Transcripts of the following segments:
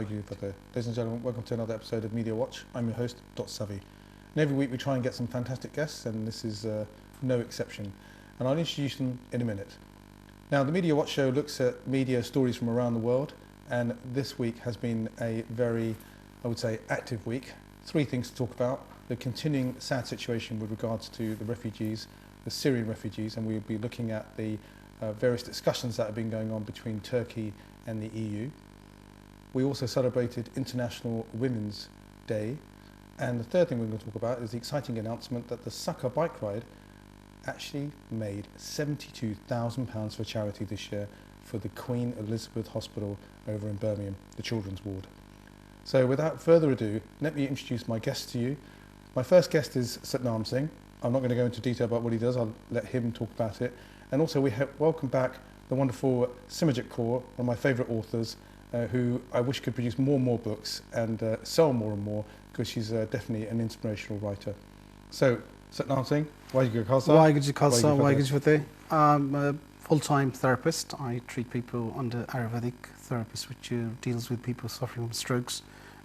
Ladies and gentlemen, welcome to another episode of Media Watch. I'm your host, Drsavi. And every week we try and get some fantastic guests, and this is no exception. And I'll introduce them in a minute. Now, the Media Watch show looks at media stories from around the world, and this week has been a very, I would say, active week. Three things to talk about: the continuing sad situation with regards to the refugees, the Syrian refugees, and we'll be looking at the various discussions that have been going on between Turkey and the EU. We also celebrated International Women's Day, and the third thing we're going to talk about is the exciting announcement that the SACA bike ride actually made £72,000 for charity this year for the Queen Elizabeth Hospital over in Birmingham, the children's ward. So without further ado, let me introduce my guest to you. My first guest is Satnam Singh. I'm not going to go into detail about what he does, I'll let him talk about it. And also we welcome back the wonderful Simarjit Kaur, one of my favourite authors, who I wish could produce more and more books and sell more and more, because she's definitely an inspirational writer. So, Satnam Singh, Waheguru Khalsa. Waheguru Khalsa, Waheguru Fateh. I'm a full-time therapist. I treat people under Ayurvedic therapist, which deals with people suffering from strokes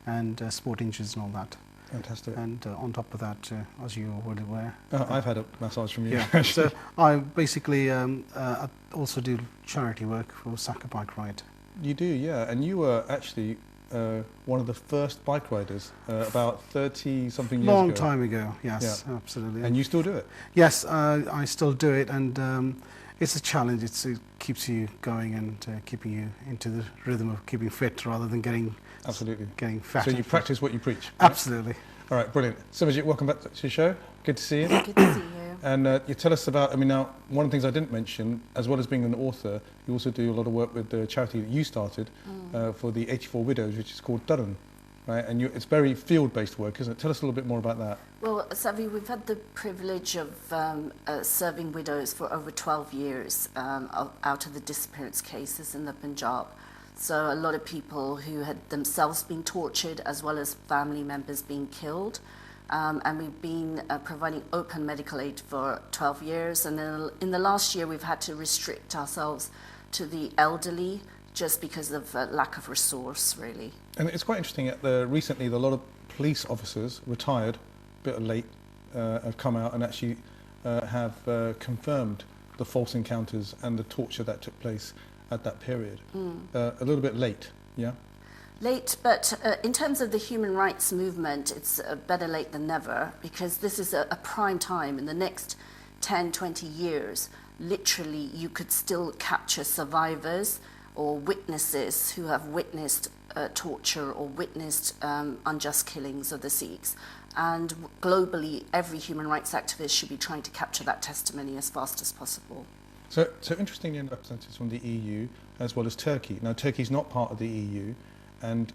and sport injuries and all that. Fantastic. And on top of that, as you're well aware, I've had a massage from you. Yeah. So I basically I also do charity work for SACA Bike Ride. You do, yeah. And you were actually one of the first bike riders about 30-something years ago. Long time ago, yes, yeah. Absolutely. And you still do it? Yes, I still do it, and it's a challenge. It keeps you going and keeping you into the rhythm of keeping fit rather than getting fat. So you practice what you preach? Right? Absolutely. All right, brilliant. Simarjit, welcome back to the show. Good to see you. Good to see you. And you tell us about, now, one of the things I didn't mention, as well as being an author, you also do a lot of work with the charity that you started for the 84 widows, which is called Durham, right? And it's very field-based work, isn't it? Tell us a little bit more about that. Well, Savi, we've had the privilege of serving widows for over 12 years out of the disappearance cases in the Punjab. So a lot of people who had themselves been tortured, as well as family members being killed. And we've been providing open medical aid for 12 years. And then in the last year, we've had to restrict ourselves to the elderly just because of lack of resource, really. And it's quite interesting, recently a lot of police officers, retired, a bit late, have come out and actually have confirmed the false encounters and the torture that took place at that period. A little bit late, yeah? Late, but in terms of the human rights movement, it's better late than never, because this is a prime time. In the next 10, 20 years, literally you could still capture survivors or witnesses who have witnessed torture or witnessed unjust killings of the Sikhs. And globally, every human rights activist should be trying to capture that testimony as fast as possible. So interestingly, representatives from the EU as well as Turkey. Now, Turkey's not part of the EU, and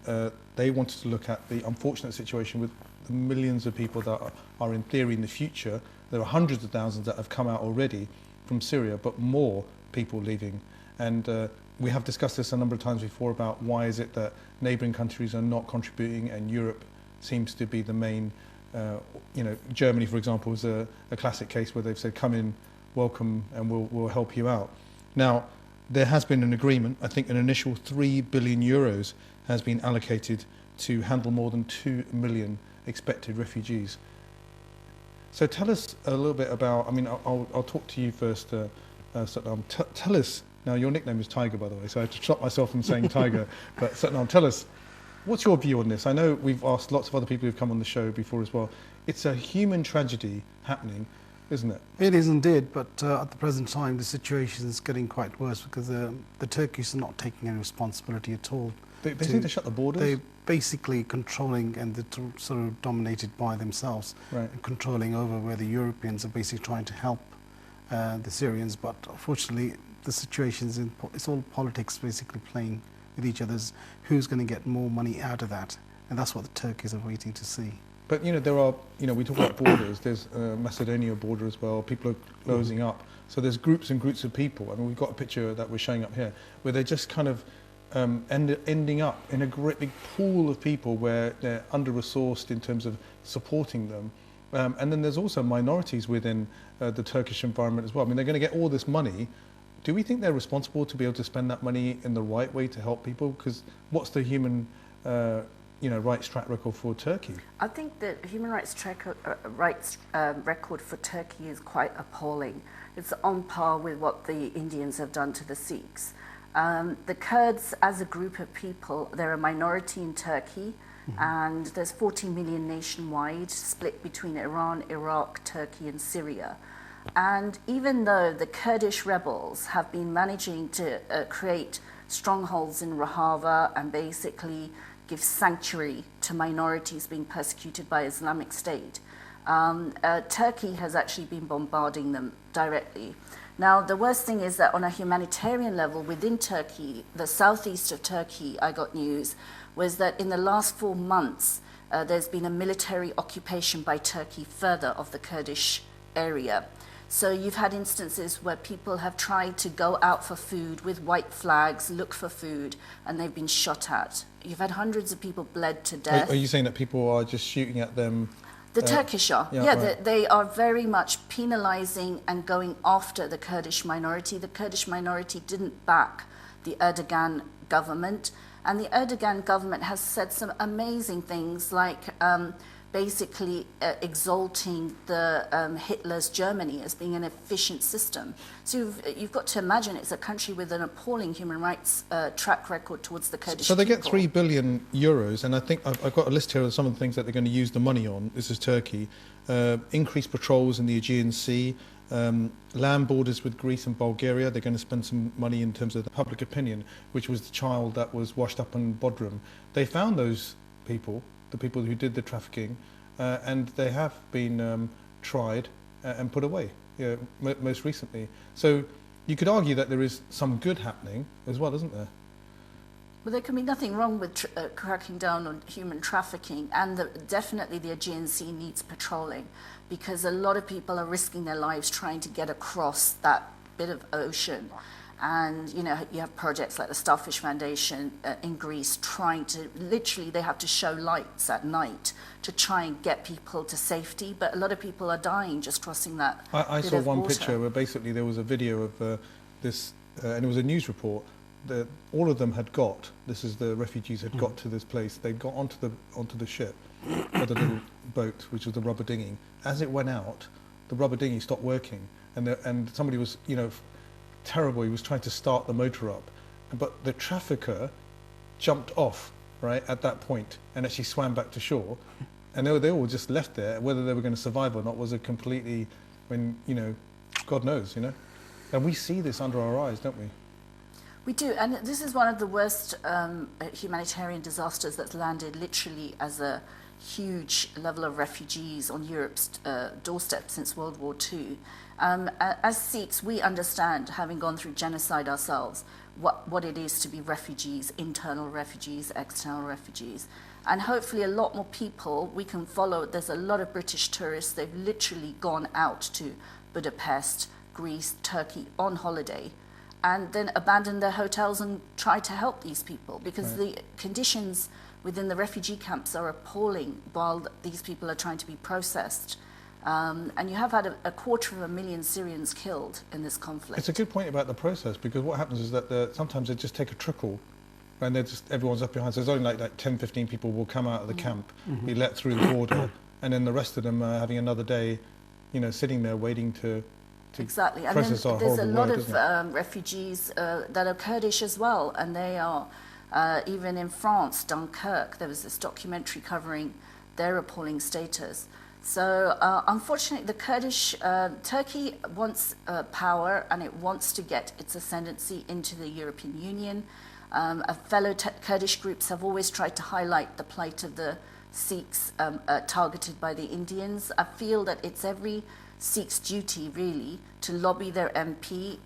they wanted to look at the unfortunate situation with the millions of people that are in theory in the future. There are hundreds of thousands that have come out already from Syria, but more people leaving. And we have discussed this a number of times before about why is it that neighbouring countries are not contributing and Europe seems to be the main, Germany, for example, is a classic case where they've said, come in, welcome, and we'll help you out. Now, there has been an agreement. I think an initial €3 billion has been allocated to handle more than 2 million expected refugees. So tell us a little bit about, I'll talk to you first, Satnam. Tell us, now your nickname is Tiger, by the way, so I have to stop myself from saying Tiger, but Satnam, tell us, what's your view on this? I know we've asked lots of other people who've come on the show before as well. It's a human tragedy happening, isn't it? It is indeed, but at the present time the situation is getting quite worse because the Turkish are not taking any responsibility at all. They seem to shut the borders. They're basically controlling, and they're sort of dominated by themselves, right, and controlling over where the Europeans are basically trying to help the Syrians. But unfortunately, the situation's it's all politics basically playing with each other's. Who's going to get more money out of that? And that's what the Turkish are waiting to see. But there are, we talk about borders. There's Macedonia border as well. People are closing up. So there's groups and groups of people. We've got a picture that we're showing up here, where they're just kind of ending up in a great big pool of people where they're under-resourced in terms of supporting them. And then there's also minorities within the Turkish environment as well. They're going to get all this money. Do we think they're responsible to be able to spend that money in the right way to help people? Because what's the human rights track record for Turkey? I think the human rights record for Turkey is quite appalling. It's on par with what the Indians have done to the Sikhs. The Kurds, as a group of people, they're a minority in Turkey, and there's 40 million nationwide, split between Iran, Iraq, Turkey, and Syria. And even though the Kurdish rebels have been managing to create strongholds in Rojava and basically give sanctuary to minorities being persecuted by Islamic State, Turkey has actually been bombarding them directly. Now, the worst thing is that on a humanitarian level within Turkey, the southeast of Turkey, I got news, was that in the last 4 months, there's been a military occupation by Turkey further of the Kurdish area. So you've had instances where people have tried to go out for food with white flags, look for food, and they've been shot at. You've had hundreds of people bled to death. Are you saying that people are just shooting at them? The Turkish are. Yeah, right. They are very much penalizing and going after the Kurdish minority. The Kurdish minority didn't back the Erdogan government, and the Erdogan government has said some amazing things like basically exalting the Hitler's Germany as being an efficient system. So you've got to imagine it's a country with an appalling human rights track record towards the Kurdish So they people. get €3 billion, and I think I've got a list here of some of the things that they're going to use the money on. This is Turkey. Increased patrols in the Aegean Sea, land borders with Greece and Bulgaria. They're going to spend some money in terms of the public opinion, which was the child that was washed up in Bodrum. They found those people, the people who did the trafficking, and they have been tried and put away most recently. So you could argue that there is some good happening as well, isn't there? Well, there can be nothing wrong with cracking down on human trafficking, and definitely the Aegean Sea needs patrolling, because a lot of people are risking their lives trying to get across that bit of ocean. And you have projects like the Starfish Foundation in Greece trying to, literally they have to show lights at night to try and get people to safety, but a lot of people are dying just crossing that I bit saw of one water. picture where basically there was a video of this, and it was a news report, that all of them had got, this is the refugees had got to this place, they got onto the ship, or the little boat, which was the rubber dinghy. As it went out, the rubber dinghy stopped working, and somebody was, terrible, he was trying to start the motor up, but the trafficker jumped off right at that point and actually swam back to shore, and they all just left there. Whether they were going to survive or not was a completely, God knows, and we see this under our eyes, don't we? We do, and this is one of the worst humanitarian disasters that's landed literally as a huge level of refugees on Europe's doorstep since World War II. As Sikhs, we understand, having gone through genocide ourselves, what it is to be refugees, internal refugees, external refugees. And hopefully a lot more people we can follow. There's a lot of British tourists, they've literally gone out to Budapest, Greece, Turkey on holiday, and then abandoned their hotels and tried to help these people, because the conditions within the refugee camps are appalling while these people are trying to be processed. And you have had a 250,000 Syrians killed in this conflict. It's a good point about the process, because what happens is that sometimes they just take a trickle, and everyone's up behind. So there's only like 10, 15 people will come out of the camp, be let through the border, and then the rest of them are having another day, sitting there waiting to exactly. And process then our there's a horrible lot word, of refugees that are Kurdish as well, and they are even in France, Dunkirk. There was this documentary covering their appalling status. So unfortunately, the Turkey wants power, and it wants to get its ascendancy into the European Union. Fellow Kurdish groups have always tried to highlight the plight of the Sikhs targeted by the Indians. I feel that it's every Sikh's duty, really, to lobby their MP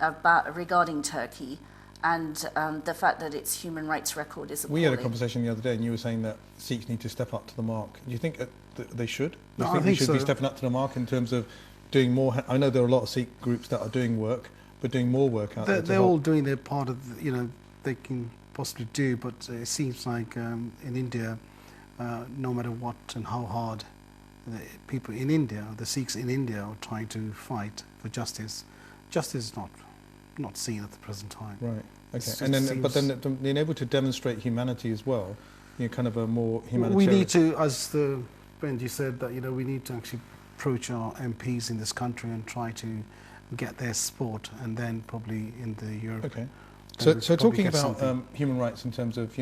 regarding Turkey, and the fact that its human rights record is appalling. We had a conversation the other day, and you were saying that Sikhs need to step up to the mark. Do you think they should? Do you think they should be stepping up to the mark in terms of doing more? I know there are a lot of Sikh groups that are doing work, but doing more work out there. They're all doing their part of, they can possibly do, but it seems like in India, no matter what and how hard the people in India, the Sikhs in India, are trying to fight for justice, justice is not seen at the present time. Right. Okay. But then being able to demonstrate humanity as well, kind of a more We humanitarian. need to, as the Benji said, that we need to actually approach our MPs in this country and try to get their support, and then probably in the Europe. Okay. then we So probably talking get about something. human rights in terms of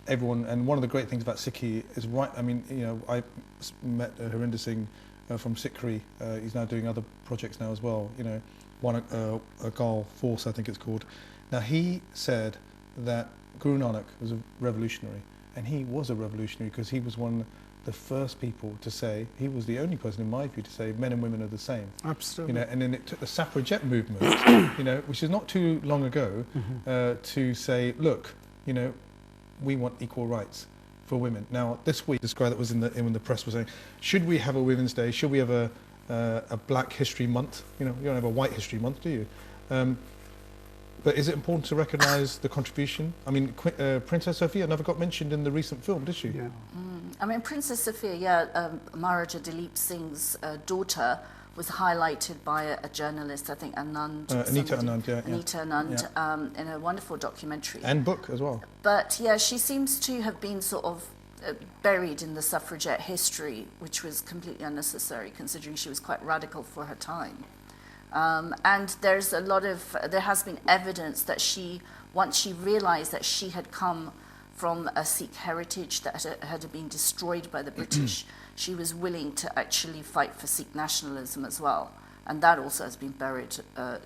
everyone, and one of the great things about Sikhi is I mean I met Harinder Singh from Sikri. He's now doing other projects now as well. One a Gal Force, I think it's called. Now he said that Guru Nanak was a revolutionary, and he was a revolutionary because he was one of the first people to say, he was the only person in my view to say men and women are the same. Absolutely. And then it took the suffragette movement, which is not too long ago, to say, look, we want equal rights for women. Now, this week, this guy that was in the press was saying, should we have a Women's Day? Should we have a Black History Month? You don't have a White History Month, do you? But is it important to recognise the contribution? I mean, Princess Sophia never got mentioned in the recent film, did she? Yeah. I mean, Princess Sophia, Maharaja Dalip Singh's daughter, was highlighted by a journalist, I think, Anita Anand, yeah. Anita Anand, in a wonderful documentary. And book as well. But yeah, she seems to have been sort of buried in the suffragette history, which was completely unnecessary, considering she was quite radical for her time. And there has been evidence that once she realized that she had come from a Sikh heritage that had been destroyed by the British, she was willing to actually fight for Sikh nationalism as well. And that also has been buried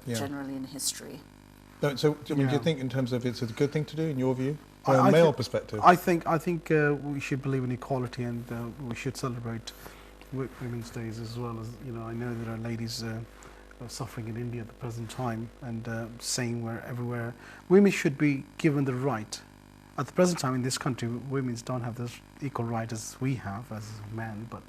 generally in history. So, do you think in terms of it's a good thing to do, in your view? From a male perspective? I think we should believe in equality, and we should celebrate Women's Days as well. As I know there are ladies suffering in India at the present time, and saying everywhere women should be given the right. At the present time in this country, women don't have this equal right as we have as men, but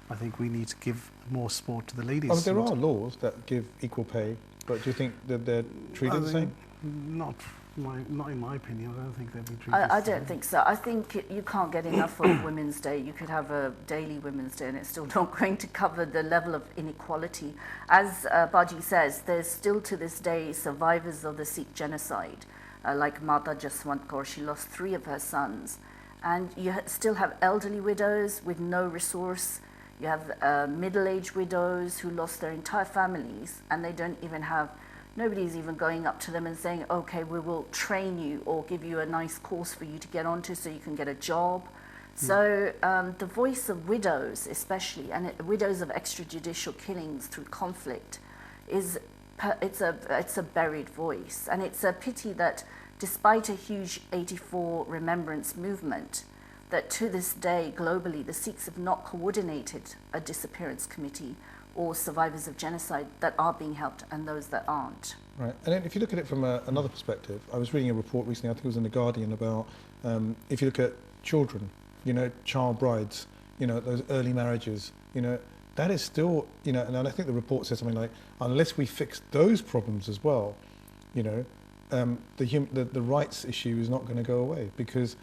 I think we need to give more support to the ladies. I mean, there are laws that give equal pay, but do you think that they're treated the same? Not in my opinion. I don't think they'll be treated I the same. don't think so. I think you can't get enough of Women's Day. You could have a daily Women's Day and it's still not going to cover the level of inequality. As Baji says, there's still to this day survivors of the Sikh genocide, like Mata Jaswant Kaur. She lost 3 of her sons. And you still have elderly widows with no resource. You have middle-aged widows who lost their entire families, and they don't even have, nobody's even going up to them and saying, okay, we will train you or give you a nice course for you to get onto so you can get a job. So the voice of widows especially, and widows of extrajudicial killings through conflict, it's a buried voice. And it's a pity that despite a huge 84 remembrance movement, that to this day, globally, the Sikhs have not coordinated a disappearance committee or survivors of genocide that are being helped and those that aren't. Right, and then if you look at it from another perspective, I was reading a report recently, I think it was in The Guardian, about if you look at children, child brides, those early marriages, that is still, and I think the report says something like, unless we fix those problems as well, the rights issue is not going to go away, because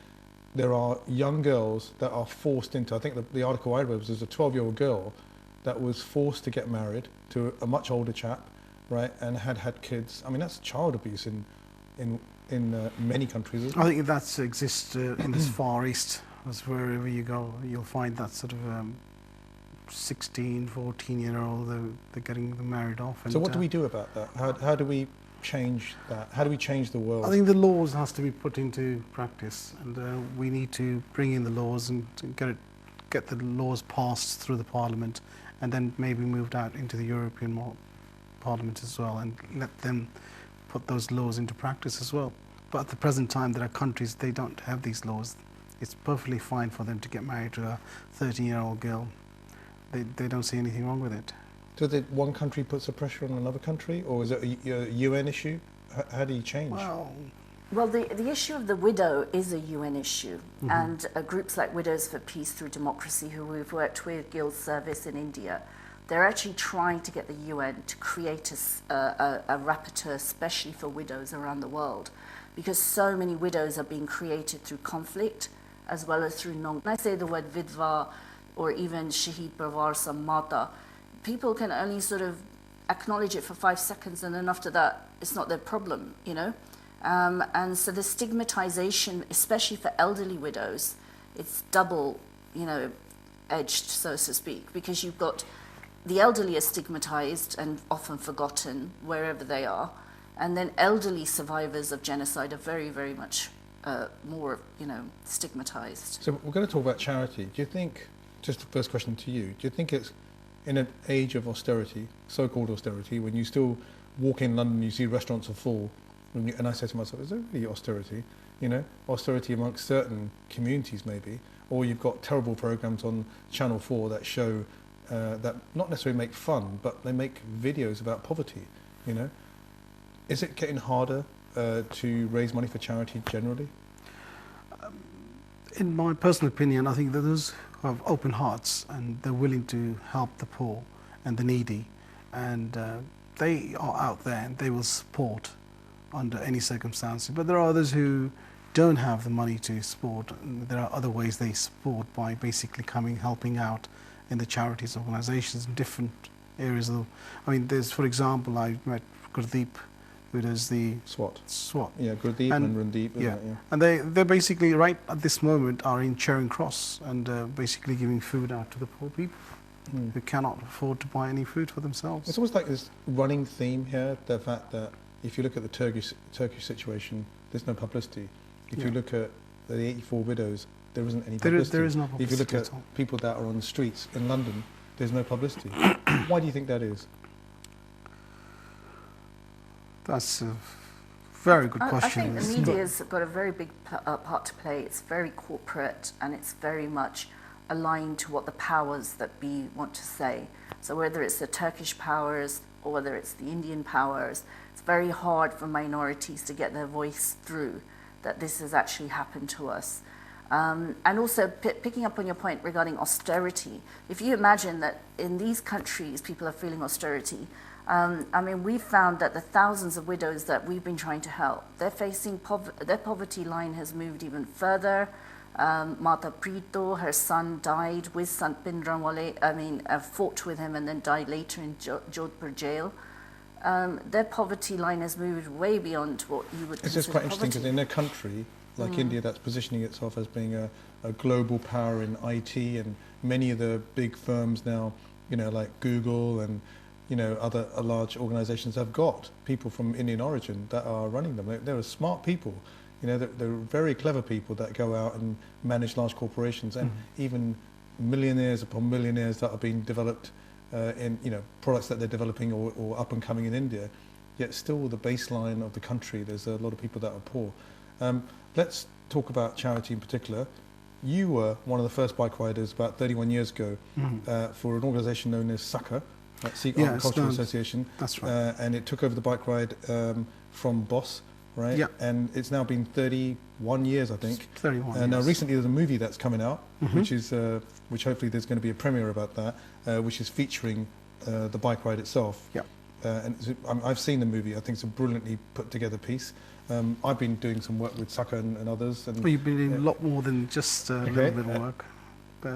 there are young girls that are forced into, I think the article I read was there's a 12-year-old girl that was forced to get married to a much older chap, right, and had kids. I mean, that's child abuse in many countries, isn't it? I think that exists in this Far East, as wherever you go, you'll find that sort of 16, 14-year-old, they're getting them married off. And, so what do we do about that? How do we change that? How do we change the world? I think the laws has to be put into practice, and we need to bring in the laws and to get the laws passed through the Parliament, and then maybe moved out into the European Parliament as well, and let them put those laws into practice as well. But at the present time, there are countries, they don't have these laws. It's perfectly fine for them to get married to a 13-year-old girl. They don't see anything wrong with it. Does one country puts a pressure on another country, or is it a UN issue? How do you change? Well, the issue of the widow is a UN issue, and groups like Widows for Peace Through Democracy, who we've worked with, Guild Service in India, they're actually trying to get the UN to create a rapporteur especially for widows around the world, because so many widows are being created through conflict as well as through when I say the word vidva or even Shahid Parvar Mata, people can only sort of acknowledge it for 5 seconds, and then after that, it's not their problem, And so the stigmatization, especially for elderly widows, it's double, edged, so to speak, because you've got the elderly are stigmatized and often forgotten wherever they are, and then elderly survivors of genocide are very, very much more, stigmatized. So we're going to talk about charity. Do you think, just the first question to you, do you think it's in an age of austerity, so-called austerity, when you still walk in London, you see restaurants are full, and I say to myself, is there really austerity? Austerity amongst certain communities maybe, or you've got terrible programs on Channel 4 that show that not necessarily make fun, but they make videos about poverty, Is it getting harder to raise money for charity generally? In my personal opinion, I think that those who have open hearts and they're willing to help the poor and the needy, and they are out there and they will support under any circumstances. But there are others who don't have the money to support. There are other ways they support by basically helping out in the charities organizations in different areas of there's, for example, I met Gurdeep, who does the SWAT. Yeah, Gurdeep and Randeep. Yeah. And they're basically right at this moment are in Charing Cross and basically giving food out to the poor people who cannot afford to buy any food for themselves. It's almost like this running theme here, the fact that if you look at the Turkish situation, there's no publicity. If you look at the 84 widows, there isn't any publicity. There is no publicity. If you look at people that are on the streets in London, there's no publicity. Why do you think that is? That's a very good question. I think the media's got a very big part to play. It's very corporate and it's very much aligned to what the powers that be want to say. So whether it's the Turkish powers or whether it's the Indian powers, it's very hard for minorities to get their voice through that this has actually happened to us. And also picking up on your point regarding austerity, if you imagine that in these countries people are feeling austerity, we've found that the thousands of widows that we've been trying to help, they're facing their poverty line has moved even further. Mata Prito, her son died with Sant Bindranwale, fought with him and then died later in Jodhpur jail. Their poverty line has moved way beyond what you would consider poverty. It's just quite interesting because in a country like India that's positioning itself as being a global power in IT, and many of the big firms now, like Google and other large organizations have got people from Indian origin that are running them. They're smart people, they're very clever people that go out and manage large corporations, and even millionaires upon millionaires that are being developed in products that they're developing or up and coming in India. Yet still the baseline of the country, there's a lot of people that are poor. Let's talk about charity in particular. You were one of the first bike riders about 31 years ago for an organisation known as SACA, Sikh Agricultural Association. That's right. And it took over the bike ride from Boss, right? Yeah. And it's now been 31 years, I think. 31 years. Now recently there's a movie that's coming out, which hopefully there's going to be a premiere about that, which is featuring the bike ride itself. Yeah. And I've seen the movie. I think it's a brilliantly put together piece. I've been doing some work with SACA and others. And, well, you've been doing a lot more than just a little bit of work.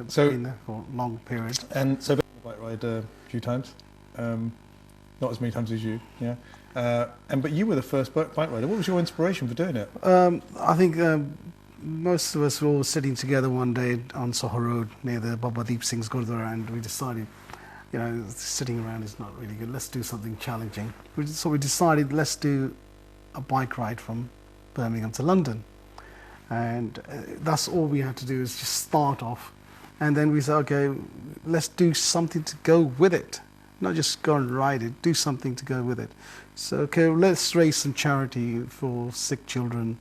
So been there for a long period. And so I've been on the bike ride a few times, not as many times as you. Yeah. But you were the first bike rider. What was your inspiration for doing it? I think most of us were all sitting together one day on Soho Road near the Baba Deep Singh's Gurdwara, and we decided, sitting around is not really good. Let's do something challenging. So we decided, let's do a bike ride from Birmingham to London. And that's all we had to do is just start off. And then we said, okay, let's do something to go with it. Not just go and ride it, do something to go with it. So, okay, let's raise some charity for sick children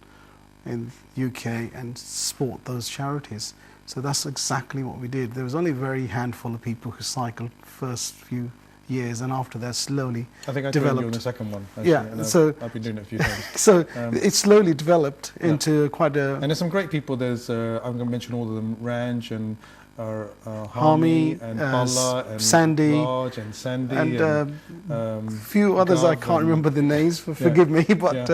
in the UK and support those charities. So that's exactly what we did. There was only a very handful of people who cycled first few years, and after that slowly I think I developed. joined you on the second one. Actually, yeah, so I've been doing it a few times. So it slowly developed into quite a. And there's some great people. There's I'm going to mention all of them: Ranj and Harmi and Balla and Sandy, Raj and Sandy and few others. I can't remember the names. Forgive me, but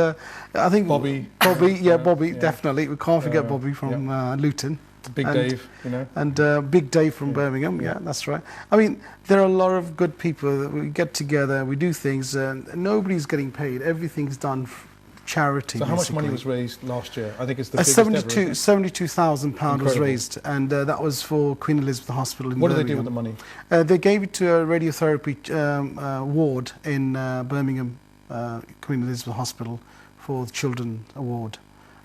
I think Bobby. Bobby definitely. We can't forget Bobby from Luton. Big Dave, and Big Dave from Birmingham. Yeah, that's right. I mean, there are a lot of good people that we get together, we do things, and nobody's getting paid. Everything's done charity. So how much money basically. was raised last year? I think it's the biggest ever, isn't it? £72,000 was Incredible. raised, and that was for Queen Elizabeth Hospital in What do they Birmingham. do with the money? They gave it to a radiotherapy ward in Birmingham, Queen Elizabeth Hospital, for the children ward.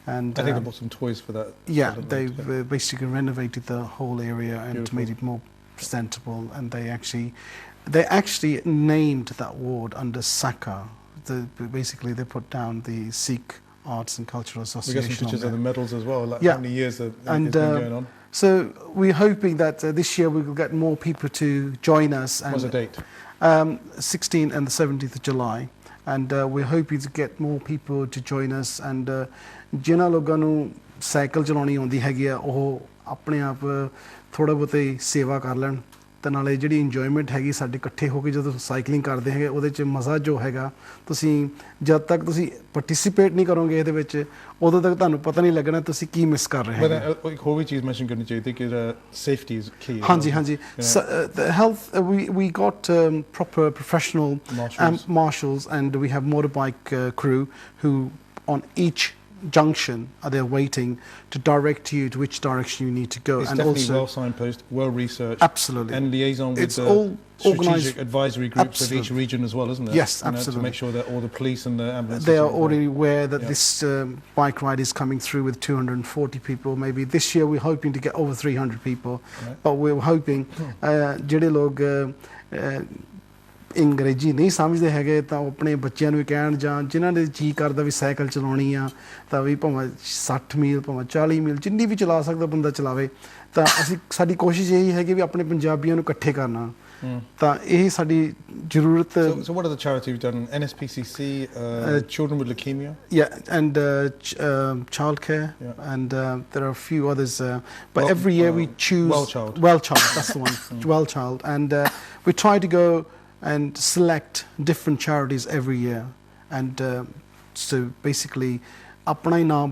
And I think they bought some toys for that. yeah, children, they've yeah. basically renovated the whole area and Beautiful. made it more presentable. And they actually named that ward under SACA. Basically, they put down the Sikh Arts and Cultural We Association. got some pictures on of the there. medals as well. Like Yeah. how many years it's And, been going on? So we're hoping that this year we will get more people to join us. What's the date? 16th and the 17th of July. And we're hoping to get more people to join us. And ਜਿਨ੍ਹਾਂ ਲੋਕਾਂ ਨੂੰ cycle ਚਲਾਉਣੀ ਆਉਂਦੀ ਹੈਗੀ ਆ ਉਹ ਆਪਣੇ ਆਪ ਥੋੜਾ ਬਹੁਤੇ ਸੇਵਾ ਕਰ ਲੈਣ ਤੇ ਨਾਲੇ ਜਿਹੜੀ ਇੰਜੋਇਮੈਂਟ ਹੈਗੀ ਸਾਡੇ ਇਕੱਠੇ ਹੋ ਕੇ ਜਦੋਂ ਸਾਈਕਲਿੰਗ ਕਰਦੇ ਹੈਗੇ ਉਹਦੇ 'ਚ ਮਜ਼ਾ ਜੋ ਹੈਗਾ ਤੁਸੀਂ ਜਦ ਤੱਕ ਤੁਸੀਂ ਪਾਰਟਿਸਿਪੇਟ ਨਹੀਂ ਕਰੋਗੇ ਇਹਦੇ ਵਿੱਚ ਉਦੋਂ ਤੱਕ ਤੁਹਾਨੂੰ ਪਤਾ ਨਹੀਂ ਲੱਗਣਾ ਤੁਸੀਂ ਕੀ ਮਿਸ ਕਰ ਰਹੇ But ਹੈਗੇ ਇੱਕ ਹੋਰ ਵੀ ਚੀਜ਼ ਮੈਂਸ਼ਨ ਕਰਨੀ ਚਾਹੀਦੀ ਕਿ safety is key. ਹਾਂਜੀ ਹਾਂਜੀ the health we got proper professional marshals and we have motorbike crew who on each junction are there waiting to direct you to which direction you need to go. It's and definitely also well signposted, well researched. Absolutely. And liaison with It's the all strategic organised. advisory groups of each Absolutely. region as well, isn't it? Yes, absolutely. To make sure that all the police and the ambulances they are involved. already aware that Yeah. this bike ride is coming through with 240 people. Maybe this year we're hoping to get over 300 people. Right. But we're hoping ਜਿਹੜੇ ਲੋਕ ਅੰਗਰੇਜ਼ੀ ਨਹੀਂ ਸਮਝਦੇ ਹੈਗੇ ਤਾਂ ਉਹ ਆਪਣੇ ਬੱਚਿਆਂ ਨੂੰ ਵੀ ਕਹਿਣ ਜਾਂ ਜਿਨ੍ਹਾਂ ਦੇ ਜੀ ਕਰਦਾ ਵੀ ਸਾਈਕਲ ਚਲਾਉਣੀ ਆ ਤਾਂ ਵੀ ਭਾਵੇਂ 60 ਮੀਲ ਭਾਵੇਂ 40 ਮੀਲ ਜਿੰਨੀ ਵੀ ਚਲਾ ਸਕਦਾ ਬੰਦਾ ਚਲਾਵੇ ਤਾਂ ਸਾਡੀ ਕੋਸ਼ਿਸ਼ ਇਹੀ ਹੈ ਕਿ ਵੀ ਆਪਣੇ ਪੰਜਾਬੀਆਂ ਨੂੰ ਇਕੱਠੇ ਕਰਨਾ ਤਾਂ ਇਹ ਸਾਡੀ ਜ਼ਰੂਰਤ So what are the charities we've done? NSPCC, Children with Leukemia? Yeah, and childcare, Yeah. and there are a few others. But every year we choose Well Child, that's the one. Well Child, and we try to go and select different charities every year, and so basically, अपना ही नाम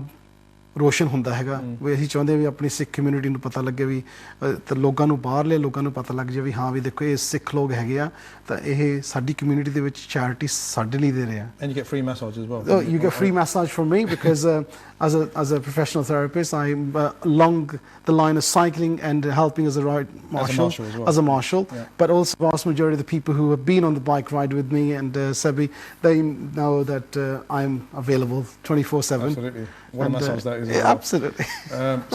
ਰੋਸ਼ਨ ਹੁੰਦਾ ਹੈਗਾ ਵੀ ਅਸੀਂ ਚਾਹੁੰਦੇ ਵੀ ਆਪਣੀ ਸਿੱਖ community ਨੂੰ ਪਤਾ ਲੱਗੇ ਵੀ ਤੇ ਲੋਕਾਂ ਨੂੰ ਬਾਹਰਲੇ ਲੋਕਾਂ ਨੂੰ ਪਤਾ ਲੱਗ ਜਾਵੇ ਵੀ ਹਾਂ ਵੀ ਦੇਖੋ ਇਹ ਸਿੱਖ ਲੋਕ ਹੈਗੇ ਆ ਤਾਂ ਇਹ ਸਾਡੀ ਕਮਿਊਨਿਟੀ ਦੇ ਵਿੱਚ ਚੈਰਿਟੀ ਸਾਡੇ ਲਈ ਦੇ ਰਹੇ ਆ And you get free massage as well. Oh, you get free massage from me because as a professional therapist I'm along the line of cycling and helping as a ride marshal as well. as a marshal. Yeah. But also the vast majority of the people who have been on the bike ride with me and Sebi, they know that I'm available 24/7. Absolutely. What a massage that is. Yeah, as well. absolutely.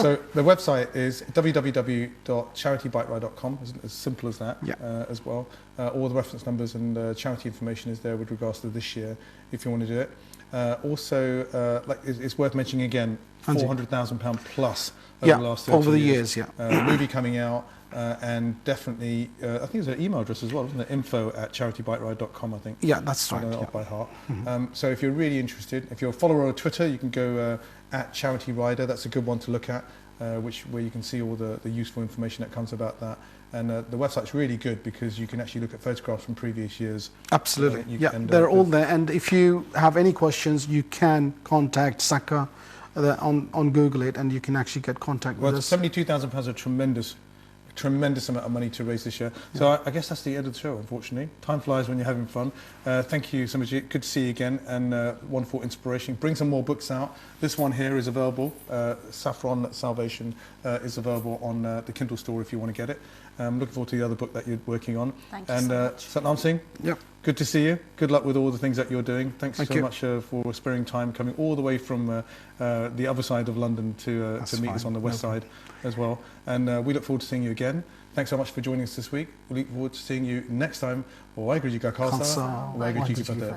So the website is www.charitybikeRide.com, as simple as that. Yeah. As well. All the reference numbers and charity information is there with regards to this year, if you want to do it. Also, it's worth mentioning again, £400,000 plus over the last 30 over the years. Movie coming out. And definitely, I think there's an email address as well, isn't it? info@charitybikeride.com, I think. Yeah, that's right. I know that off by heart. So if you're really interested, if you're a follower on Twitter, you can go @charityrider. That's a good one to look at, where you can see all the useful information that comes about that. And the website's really good because you can actually look at photographs from previous years. Absolutely. They're all there. And if you have any questions, you can contact SACA on Google it, and you can actually get contact with us. £72,000 are tremendous amount of money to raise this year. So I guess that's the end of the show, unfortunately. Time flies when you're having fun. Thank you, Simarjit. Good to see you again, and wonderful inspiration. Bring some more books out. This one here is available. Saffron Salvation is available on the Kindle store if you want to get it. Looking forward to the other book that you're working on. Thank you so much. Satnam Singh, Yep. good to see you. Good luck with all the things that you're doing. Thanks Thank so you. much for sparing time, coming all the way from the other side of London to meet us on the west side as well. And we look forward to seeing you again. Thanks so much for joining us this week. We look forward to seeing you next time. Waheguru Ji Ka Khalsa, Waheguru Ji Ki Fateh.